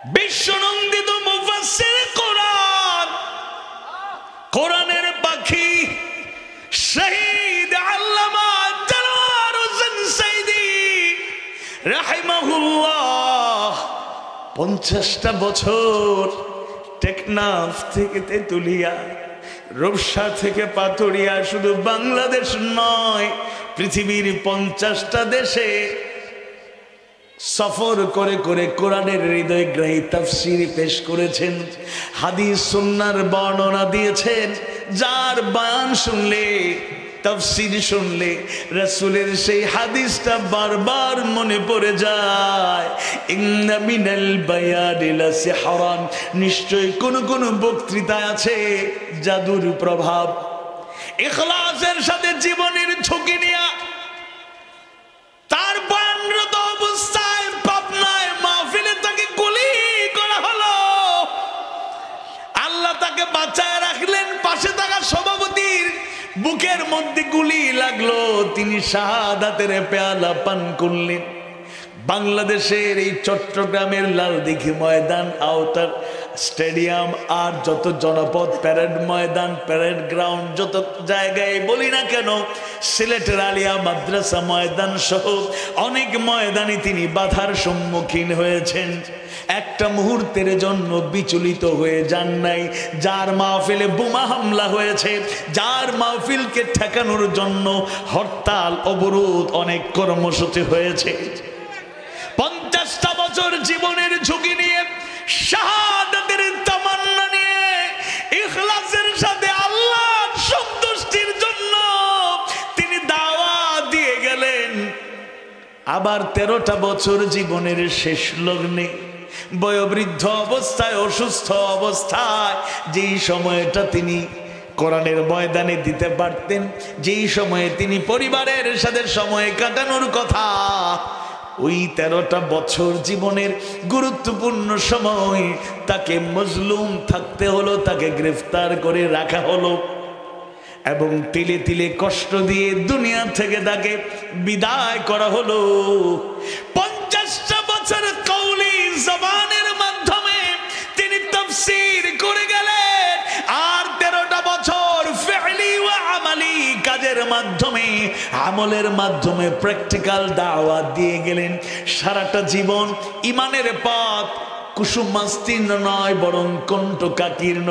বিশ্বনন্দিত মুফাসসির কোরআন, কোরআনের পাখি শহীদ আল্লামা দেলোয়ার হোসেন সাইদী রাহিমাহুল্লাহ 50টা বছর টেকনাফ থেকে তেতুলিয়া, রূপসা থেকে পাথুরিয়া, শুধু বাংলাদেশ নয় পৃথিবীর 50টা দেশে সফর করে করে কোরআনের হৃদয়গ্রাহী তাফসীর পেশ করেছেন, হাদিস সুন্নাহর বর্ণনা দিয়েছেন। যার বয়ান শুনলে, তাফসীর শুনলে রাসূলের সেই হাদিসটা বারবার মনে পড়ে যায়, ইন্না মিনাল বায়ানি লাসিহরান, নিশ্চয় কোন কোন বক্তৃতায় আছে জাদুর প্রভাব। ইখলাসের সাথে জীবনের ঝুঁকি নিয়া তার বয়ানরত অবস্থায় পাবনায় মাহফিলে তাকে গুলি করা হলো। আল্লাহ তাকে বাঁচায় রাখলেন, পাশে থাকা সভাপতির বুকের মধ্যে গুলি লাগলো, তিনি শাহাদাতের পেয়ালা পান করলেন। বাংলাদেশের এই চট্টগ্রামের লালদিঘি ময়দান, আউটার স্টেডিয়াম, আর যত জনপদ, প্যারেড ময়দান, প্যারেড গ্রাউন্ড, যত জায়গায় বলি না কেন, সিলেটের আলিয়া মাদ্রাসা ময়দান সহ অনেক ময়দানে তিনি বাধার সম্মুখীন হয়েছেন। একটা মুহূর্তের জন্য বিচলিত হয়ে যান নাই। যার মাহফিলে বোমা হামলা হয়েছে, যার মাহফিলকে ঠেকানোর জন্য হরতাল, অবরোধ, অনেক কর্মসূচি হয়েছে, 50টা বছর জীবনের ঝুঁকি নিয়ে, শাহাদাতের তামান্না নিয়ে, ইখলাসের সাথে আল্লাহর সন্তুষ্টির জন্য তিনি দাওয়াত দিয়ে গেলেন। আবার 13টা বছর জীবনের শেষ লগ্নে, বয়োবৃদ্ধ অবস্থায়, অসুস্থ অবস্থায়, যেই সময়টা তিনি কোরআনের ময়দানে দিতে পারতেন, যেই সময়ে তিনি পরিবারের সাথে সময় কাটানোর কথা, ওই 13টা বছর জীবনের গুরুত্বপূর্ণ সময় তাকে মজলুম থাকতে হলো, তাকে গ্রেফতার করে রাখা হলো এবং তিলে তিলে কষ্ট দিয়ে দুনিয়া থেকে তাকে বিদায় করা হলো। 50টা বছর কওলি জবানের মাধ্যমে তিনি তাফসীর করে গেলেন, আর 13টা বছর ফি'লি ওয়া আমালি, কাজের মাধ্যমে, আমলের মাধ্যমে প্র্যাকটিক্যাল দাওয়াত দিয়ে গেলেন। সারাটা জীবন ইমানের পথ কুসুমাস্তীর্ণ নয়, বরং কণ্টকাকীর্ণ।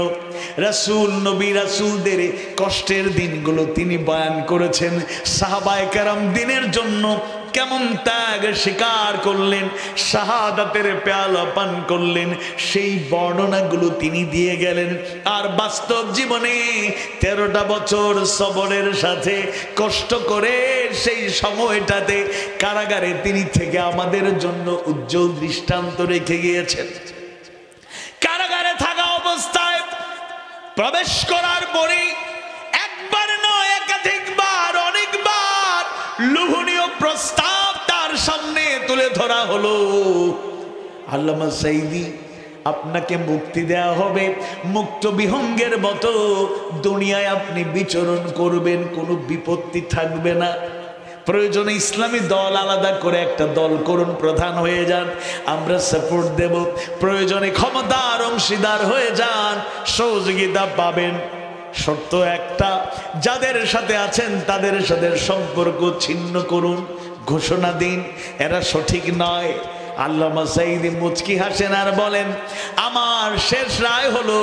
রাসূল, নবী রাসূলদের কষ্টের দিনগুলো তিনি বয়ান করেছেন। সাহাবায়ে কেরাম দিনের জন্য কেমন ত্যাগ স্বীকার করলেন, শাহাদাতের পেয়ালা পান করলেন, সেই বর্ণনাগুলো তিনি দিয়ে গেলেন। আর বাস্তব জীবনে 13টা বছর সবরের সাথে কষ্ট করে সেই সময়টাতে কারাগারে তিনি থেকে আমাদের জন্য উজ্জ্বল দৃষ্টান্ত রেখে গিয়েছেন। কারাগারে থাকা অবস্থায় প্রবেশ করার পরেই একবার নয়, একাধিকবার, অনেকবার লোভনীয় প্রস্তাব তার সামনে তুলে ধরা হলো। আল্লামা সাইদী, আপনাকে মুক্তি দেয়া হবে, মুক্ত বিহঙ্গের মতো দুনিয়ায় আপনি বিচরণ করবেন, কোনো বিপত্তি থাকবে না। প্রয়োজনে ইসলামী দল আলাদা করে একটা দল করুন, প্রধান হয়ে যান, আমরা সাপোর্ট দেব। প্রয়োজনে ক্ষমতার অংশীদার হয়ে যান, সহযোগিতা পাবেন। শর্ত একটা, যাদের সাথে আছেন তাদের সাথে সম্পর্ক ছিন্ন করুন, ঘোষণা দিন এরা সঠিক নয়। আল্লামা সাইদী মুচকি হাসেন আর বলেন, আমার শেষ রায় হলো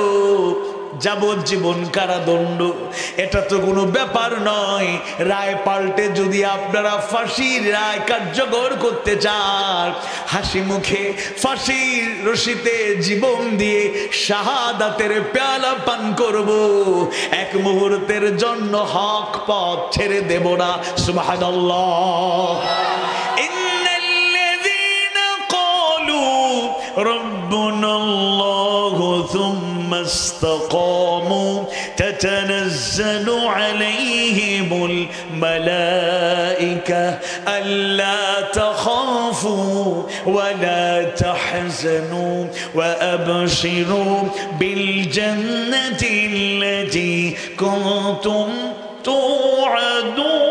যাবজ্জীবন কারাদণ্ড। এটা তো কোনো ব্যাপার নয়, রায় পাল্টে যদি আপনারা ফাঁসির রায় কার্যকর করতে চান, হাসি মুখে ফাঁসির রশিতে জীবন দিয়ে শাহাদাতের পেয়ালা পান করব, এক মুহূর্তের জন্য হক পথ ছেড়ে দেব না। সুবহানাল্লাহ। ইন্নাল্লাযীনা ক্বালু রাব্বুনাল্লাহু থুম্মা ইসতাকামু তাতানাজ্জালু আলাইহিমুল মালাইকা আল্লা তাখাফু ওয়া লা তাহজানু ওয়া আবশিরু বিল জান্নাতিল্লাতী কুনতুম তুআদুন।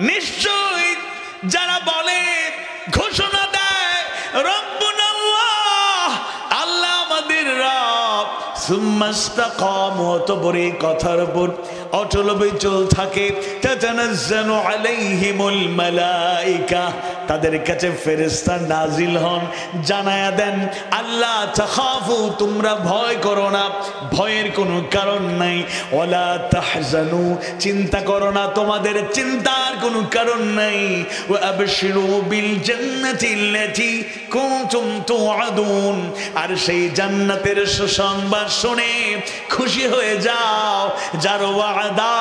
নিশ্চয়ই যারা বলে ঘোষণা দেয় রব্বুনা আল্লাহ, আল্লাহ আমাদের রব, সুম্মাস্তাকামু, অতঃপর এই কথার উপর অটল বিচল থাকে, তাতানাজ্জালু আলাইহিমুল মালাইকা, তাদের কাছে ফেরেশতা নাজিল হন, জানায়া দেন আল্লাহ তাখাফু, তোমরা ভয় করো না, ভয়ের কোনো কারণ নাই, ওয়ালা তাহজানু, চিন্তা করো না, তোমাদের চিন্তার কোনো কারণ নাই, ওয়া আবশিরু বিল জান্নাতিল্লাতী কুনতুম তুআদুন, আর সেই জান্নাতের সুসংবাদ শুনে খুশি হয়ে যাও যার ওয়াদা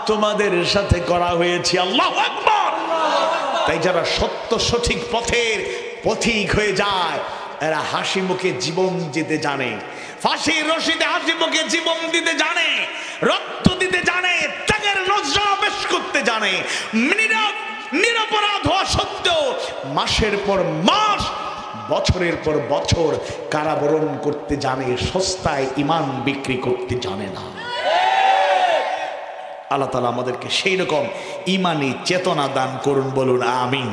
তোমাদের সাথে করা হয়েছে। আল্লাহু আকবার। তাই যারা সত্য সঠিক পথের পথিক হয়ে যায় এরা হাসি মুখে জীবন দিতে জানে, ফাঁসির রশিদে হাসি মুখে জীবন দিতে জানে, রক্ত দিতে জানে, ত্যাগের নজরা পেশ করতে জানে, নিরপরাধ হওয়া সত্ত্বেও মাসের পর মাস, বছরের পর বছর কারাবরণ করতে জানে, সস্তায় ঈমান বিক্রি করতে জানে না। আল্লাহ তাআলা আমাদেরকে সেই রকম ঈমানি চেতনা দান করুন, বলুন আমিন।